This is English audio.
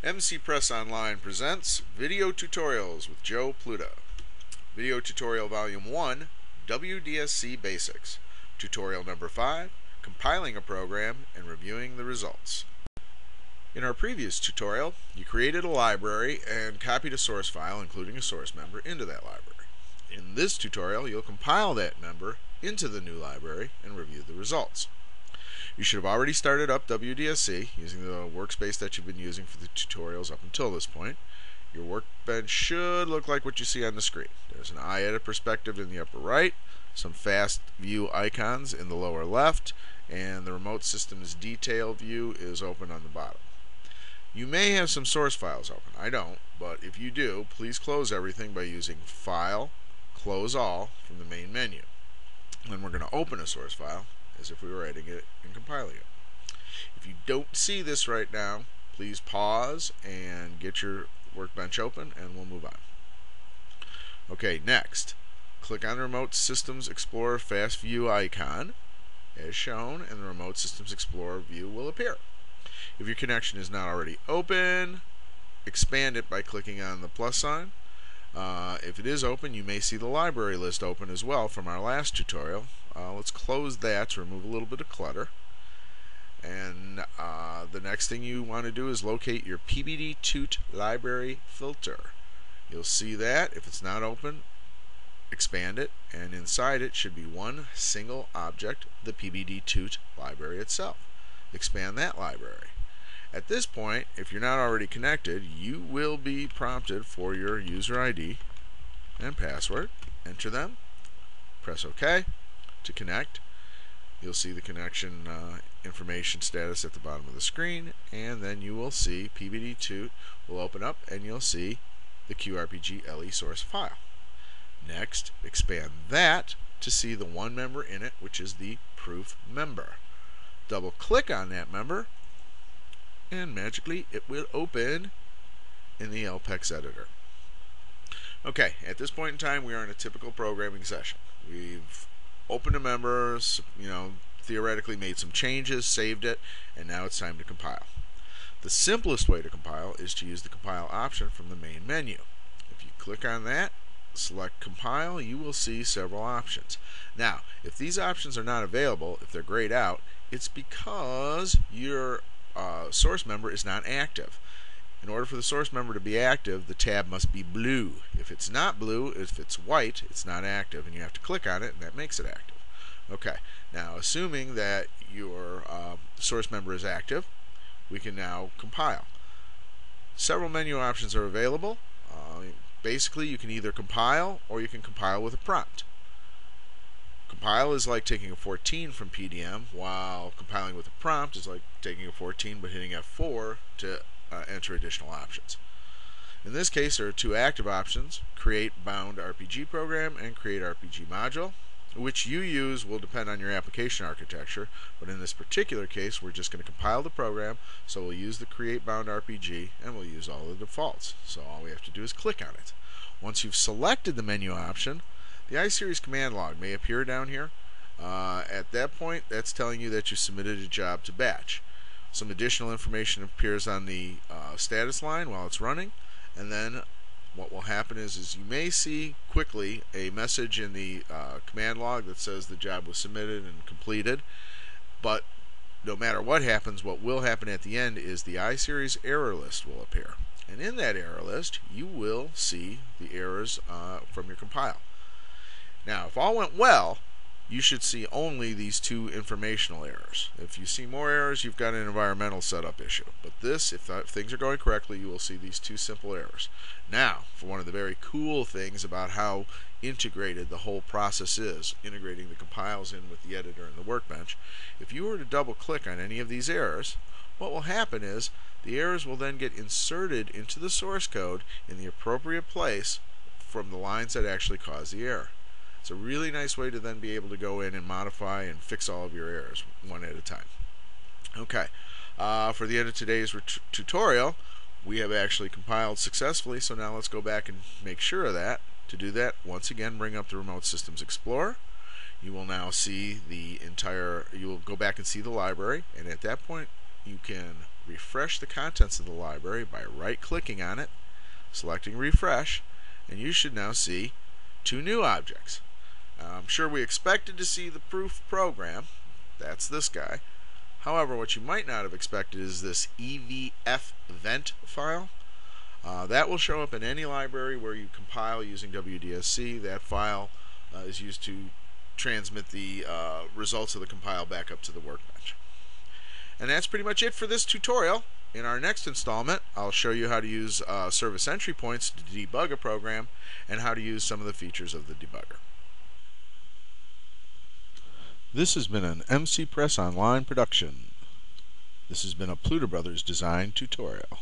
MC Press Online presents Video Tutorials with Joe Pluta. Video Tutorial Volume 1, WDSC Basics. Tutorial number 5, Compiling a Program and Reviewing the Results. In our previous tutorial, you created a library and copied a source file, including a source member, into that library. In this tutorial, you'll compile that member into the new library and review the results. You should have already started up WDSC using the workspace that you've been using for the tutorials up until this point. Your workbench should look like what you see on the screen. There's an iEdit perspective in the upper right, some fast view icons in the lower left, and the remote systems detail view is open on the bottom. You may have some source files open. I don't, but if you do, please close everything by using File, Close All from the main menu. Then we're going to open a source file as if we were editing it and compiling it. If you don't see this right now, please pause and get your workbench open and we'll move on. Okay, next, click on the Remote Systems Explorer Fast View icon as shown, and the Remote Systems Explorer view will appear. If your connection is not already open, expand it by clicking on the plus sign. If it is open, you may see the library list open as well from our last tutorial. Let's close that to remove a little bit of clutter. And the next thing you want to do is locate your PBD-TOOT library filter. You'll see that. If it's not open, expand it, and inside it should be one single object, the PBD-TOOT library itself. Expand that library. At this point, if you're not already connected, you will be prompted for your user ID and password. Enter them. Press OK to connect. You'll see the connection information status at the bottom of the screen, and then you will see PBD-TOOT will open up and you'll see the QRPG LE source file. Next, expand that to see the one member in it, which is the proof member. Double click on that member and magically it will open in the LPEX editor. Okay, at this point in time we are in a typical programming session. We've opened a member, theoretically made some changes, saved it, and now it's time to compile. The simplest way to compile is to use the compile option from the main menu. If you click on that, select compile, you will see several options. Now, if these options are not available, if they're grayed out, it's because your source member is not active. In order for the source member to be active, the tab must be blue. If it's not blue, if it's white, it's not active, and you have to click on it, and that makes it active. Okay, now assuming that your source member is active, we can now compile. Several menu options are available. Basically, you can either compile or you can compile with a prompt. Compile is like taking a 14 from PDM, while compiling with a prompt is like taking a 14 but hitting F4 to enter additional options. In this case, there are two active options: create bound RPG program and create RPG module. Which you use will depend on your application architecture, but in this particular case we're just going to compile the program, so we'll use the create bound RPG and we'll use all the defaults. So all we have to do is click on it. Once you've selected the menu option, the iSeries command log may appear down here. At that point, that's telling you that you submitted a job to batch. Some additional information appears on the status line while it's running, and then what will happen is you may see quickly a message in the command log that says the job was submitted and completed, but no matter what happens, what will happen at the end is the iSeries error list will appear. And in that error list, you will see the errors from your compile. Now, if all went well, you should see only these two informational errors. If you see more errors, you've got an environmental setup issue. But this, if things are going correctly, you will see these two simple errors. Now, for one of the very cool things about how integrated the whole process is, integrating the compiles in with the editor and the workbench, if you were to double click on any of these errors, what will happen is the errors will then get inserted into the source code in the appropriate place from the lines that actually cause the error. It's a really nice way to then be able to go in and modify and fix all of your errors one at a time. Okay, for the end of today's tutorial, we have actually compiled successfully, so now let's go back and make sure of that. To do that, once again, bring up the Remote Systems Explorer. You will now see the entire, you will go back and see the library, and at that point you can refresh the contents of the library by right-clicking on it, selecting refresh, and you should now see two new objects. I'm sure we expected to see the proof program. That's this guy. However, what you might not have expected is this EVF vent file. That will show up in any library where you compile using WDSC. That file is used to transmit the results of the compile back up to the workbench. And that's pretty much it for this tutorial. In our next installment, I'll show you how to use service entry points to debug a program and how to use some of the features of the debugger. This has been an MC Press Online production. This has been a Pluta Brothers design tutorial.